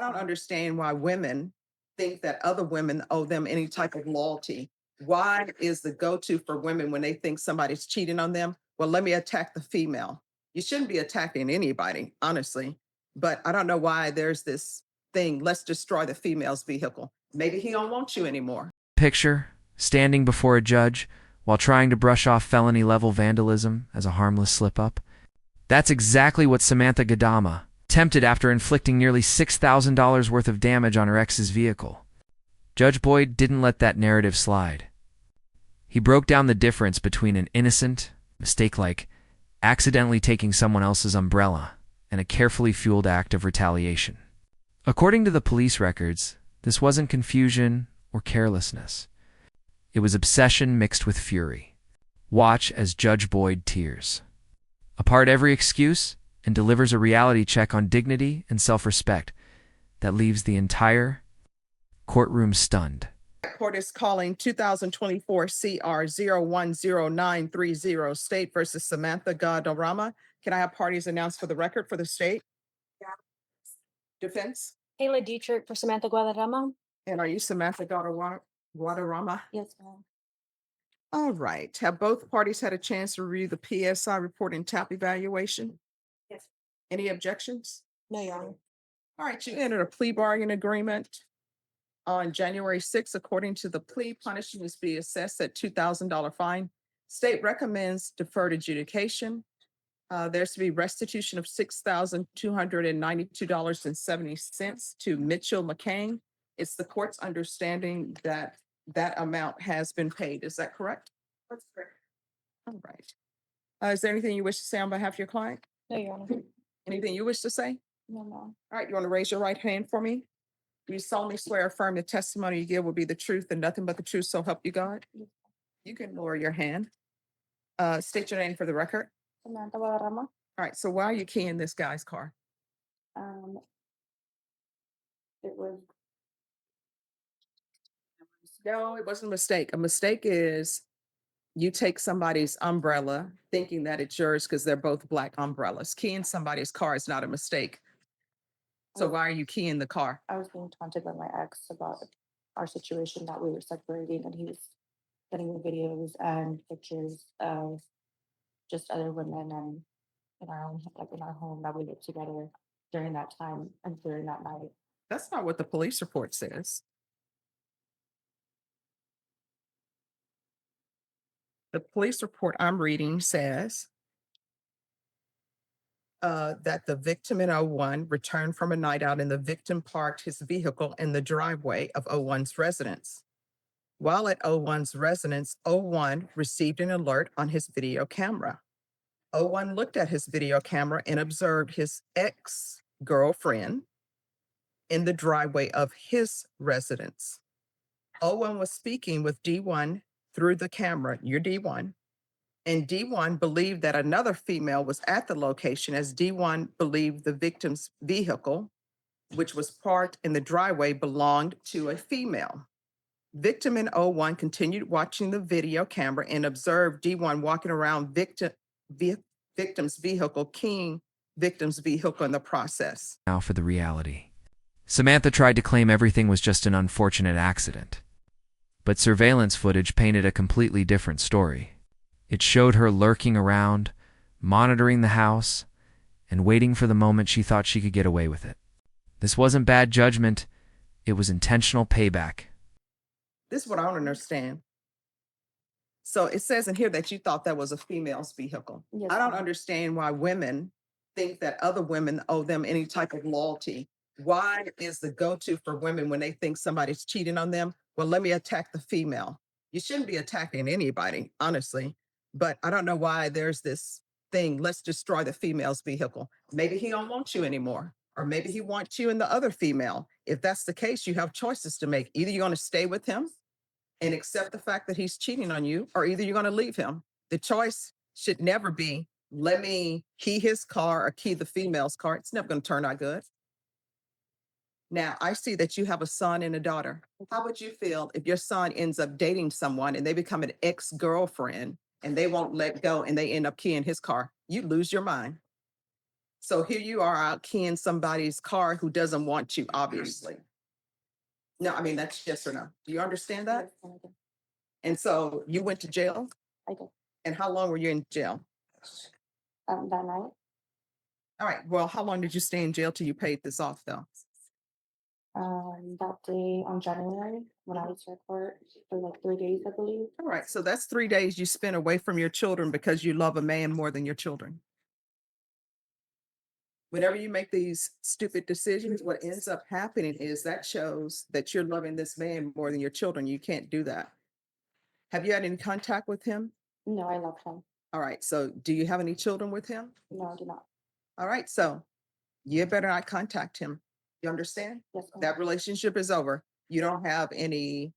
don't understand why women think that other women owe them any type of loyalty. Why is the go-to for women when they think somebody's cheating on them? Well, let me attack the female. You shouldn't be attacking anybody, honestly. But I don't know why there's this thing, let's destroy the female's vehicle. Maybe he don't want you anymore. Picture standing before a judge while trying to brush off felony level vandalism as a harmless slip up. That's exactly what Samantha Gadama attempted after inflicting nearly $6,000 worth of damage on her ex's vehicle. Judge Boyd didn't let that narrative slide. He broke down the difference between an innocent mistake like accidentally taking someone else's umbrella and a carefully fueled act of retaliation. According to the police records, this wasn't confusion or carelessness. It was obsession mixed with fury. Watch as Judge Boyd tears apart every excuse and delivers a reality check on dignity and self-respect that leaves the entire courtroom stunned. Court is calling 2024 CR 010930 State versus Samantha Gadama. Can I have parties announced for the record for the state? Defense? Kayla Dietrich for Samantha Guadarrama. And are you Samantha Guadarrama? Yes, ma'am. All right. Have both parties had a chance to review the PSI report and TAP evaluation? Yes. Any objections? No, Your Honor. All right, you entered a plea bargain agreement on January 6th. According to the plea, punishment is be assessed at $2,000 fine. State recommends deferred adjudication. There's to be restitution of $6,292.70 to Mitchell McCain. It's the court's understanding that that amount has been paid. Is that correct? That's correct. All right. Is there anything you wish to say on behalf of your client? No, Your Honor. Anything you wish to say? No, ma'am. All right, you want to raise your right hand for me? Do you solemnly swear or affirm the testimony you give will be the truth and nothing but the truth, so help you God? You can lower your hand. State your name for the record. Samantha Guadarrama. All right, so why are you keying this guy's car? It was No, it wasn't a mistake. A mistake is you take somebody's umbrella thinking that it's yours because they're both black umbrellas. Keying somebody's car is not a mistake. So why are you keying the car? I was being taunted by my ex about our situation that we were separating, and he was sending me videos and pictures of just other women and in our own, like in our home that we lived together during that time and during that night. That's not what the police report says. The police report I'm reading says that the victim in O1 returned from a night out and the victim parked his vehicle in the driveway of O1's residence. While at O1's residence, O1 received an alert on his video camera. O1 looked at his video camera and observed his ex-girlfriend in the driveway of his residence. O1 was speaking with D1 through the camera, your D1, and D1 believed that another female was at the location as D1 believed the victim's vehicle, which was parked in the driveway, belonged to a female. Victim in O1 continued watching the video camera and observed D1 walking around victim's vehicle, keying victim's vehicle in the process. Now for the reality. Samantha tried to claim everything was just an unfortunate accident. But surveillance footage painted a completely different story. It showed her lurking around, monitoring the house, and waiting for the moment she thought she could get away with it. This wasn't bad judgment, it was intentional payback. This is what I don't understand. So it says in here that you thought that was a female's vehicle. Yes, I don't ma'am. understand why women think that other women owe them any type of loyalty. Why is the go-to for women when they think somebody's cheating on them? Well, let me attack the female. You shouldn't be attacking anybody, honestly. But I don't know why there's this thing, let's destroy the female's vehicle. Maybe he don't want you anymore. Or maybe he wants you and the other female. If that's the case, you have choices to make. Either you're going to stay with him and accept the fact that he's cheating on you, or either you're going to leave him. The choice should never be, let me key his car or key the female's car. It's never going to turn out good. Now, I see that you have a son and a daughter. How would you feel if your son ends up dating someone and they become an ex-girlfriend and they won't let go and they end up keying his car? You'd lose your mind. So here you are out keying somebody's car who doesn't want you, obviously. No, I mean, that's yes or no. Do you understand that? Yes, and I did. And so you went to jail? I did. And how long were you in jail? That night, All right. Well, how long did you stay in jail till you paid this off, though? that day on January, when I was to court for like 3 days, I believe. All right. So that's 3 days you spent away from your children because you love a man more than your children. Whenever you make these stupid decisions, what ends up happening is that shows that you're loving this man more than your children. You can't do that. Have you had any contact with him? No, I love him. All right. So do you have any children with him? No, I do not. All right. So you better not contact him. You understand? Yes, ma'am. That relationship is over. You don't have any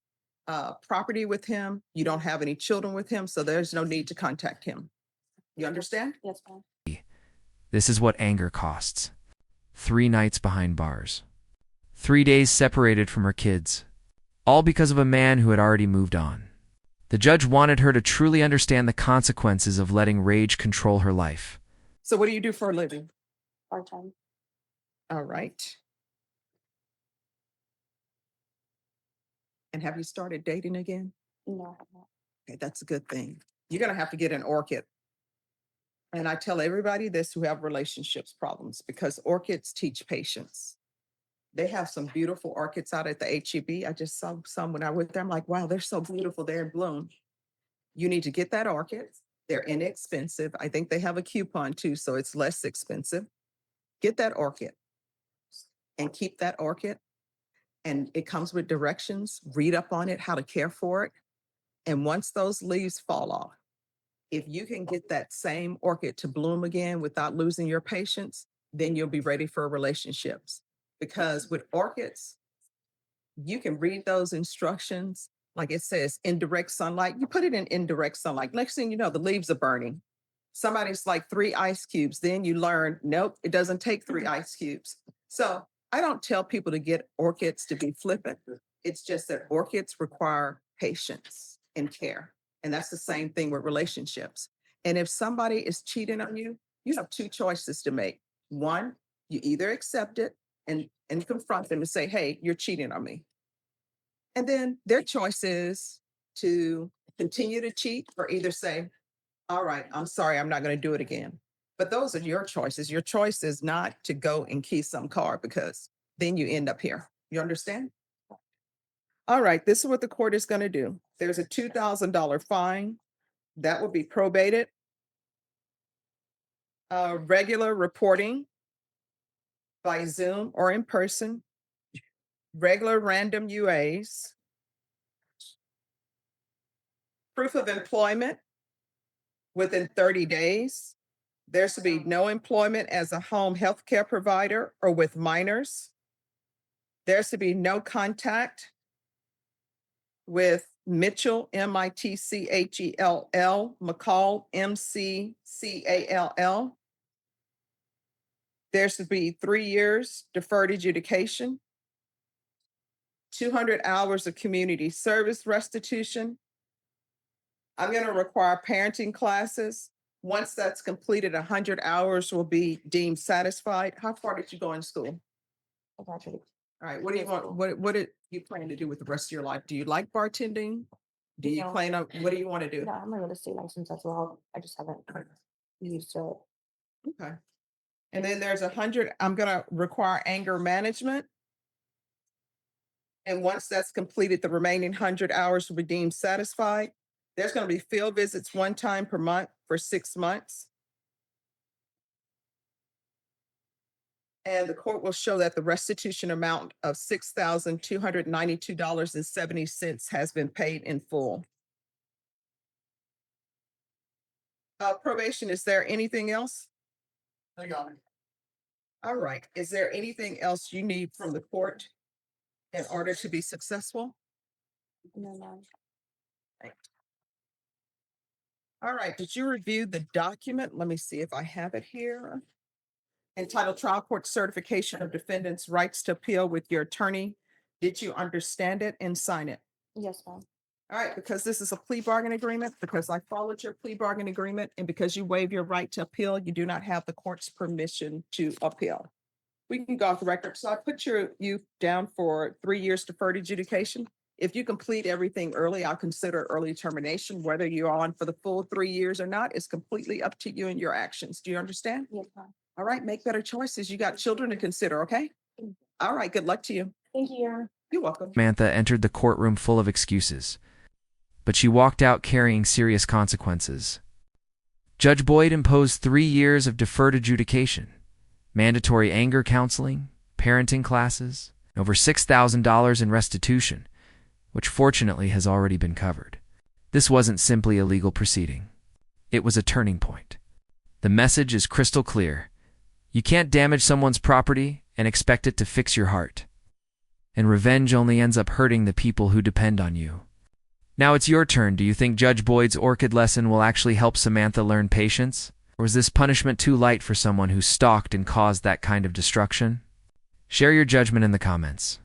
property with him. You don't have any children with him. So there's no need to contact him. You understand? Yes, ma'am. This is what anger costs. 3 nights behind bars. 3 days separated from her kids. All because of a man who had already moved on. The judge wanted her to truly understand the consequences of letting rage control her life. So what do you do for a living? Part-time. All right. And have you started dating again? No, I have not. Okay, that's a good thing. You're going to have to get an orchid. And I tell everybody this who have relationships problems because orchids teach patience. They have some beautiful orchids out at the HEB. I just saw some when I went there. I'm like, wow, they're so beautiful. They're in bloom. You need to get that orchid. They're inexpensive. I think they have a coupon too, so it's less expensive. Get that orchid and keep that orchid. And it comes with directions. Read up on it, how to care for it. And once those leaves fall off, if you can get that same orchid to bloom again without losing your patience, then you'll be ready for relationships. Because with orchids, you can read those instructions. Like it says, indirect sunlight. You put it in indirect sunlight. Next thing you know, the leaves are burning. Somebody's like 3 ice cubes. Then you learn, nope, it doesn't take 3 ice cubes. So I don't tell people to get orchids to be flippant. It's just that orchids require patience and care. And that's the same thing with relationships. And if somebody is cheating on you, you have 2 choices to make. One, you either accept it and confront them and say, hey, you're cheating on me. And then their choice is to continue to cheat or either say, all right, I'm sorry, I'm not going to do it again. But those are your choices. Your choice is not to go and key some car because then you end up here. You understand? All right, this is what the court is going to do. There's a $2,000 fine that will be probated. Regular reporting by Zoom or in person. Regular random UAs. Proof of employment within 30 days. There should be no employment as a home health care provider or with minors. There should be no contact with Mitchell, Mitchell, McCall, MCCALL. There should be 3 years deferred adjudication, 200 hours of community service restitution. I'm going to require parenting classes. Once that's completed, 100 hours will be deemed satisfied. How far did you go in school? I graduated. All right, what do you want? What did you plan to do with the rest of your life? Do you like bartending? Do you No. plan on, what do you want to do? Yeah, I'm a real estate license as well. I just haven't used it. Okay. And then there's 100, I'm gonna require anger management. And once that's completed, the remaining 100 hours will be deemed satisfied. There's gonna be field visits 1 time per month for 6 months. And the court will show that the restitution amount of $6,292.70 has been paid in full. Probation, is there anything else? All right, is there anything else you need from the court in order to be successful? No, ma'am. Right. All right, did you review the document? Let me see if I have it here. Entitled Trial Court Certification of Defendant's Rights to Appeal with your attorney. Did you understand it and sign it? Yes, ma'am. All right, because this is a plea bargain agreement, because I followed your plea bargain agreement, and because you waive your right to appeal, you do not have the court's permission to appeal. We can go off the record. So I put you down for 3 years deferred adjudication. If you complete everything early, I'll consider early termination. Whether you're on for the full 3 years or not is completely up to you and your actions. Do you understand? Yes, ma'am. All right, make better choices. You got children to consider, okay? All right, good luck to you. Thank you, Your Honor. You're welcome. Samantha entered the courtroom full of excuses, but she walked out carrying serious consequences. Judge Boyd imposed 3 years of deferred adjudication, mandatory anger counseling, parenting classes, and over $6,000 in restitution, which fortunately has already been covered. This wasn't simply a legal proceeding. It was a turning point. The message is crystal clear. You can't damage someone's property and expect it to fix your heart. And revenge only ends up hurting the people who depend on you. Now it's your turn. Do you think Judge Boyd's orchid lesson will actually help Samantha learn patience? Or is this punishment too light for someone who stalked and caused that kind of destruction? Share your judgment in the comments.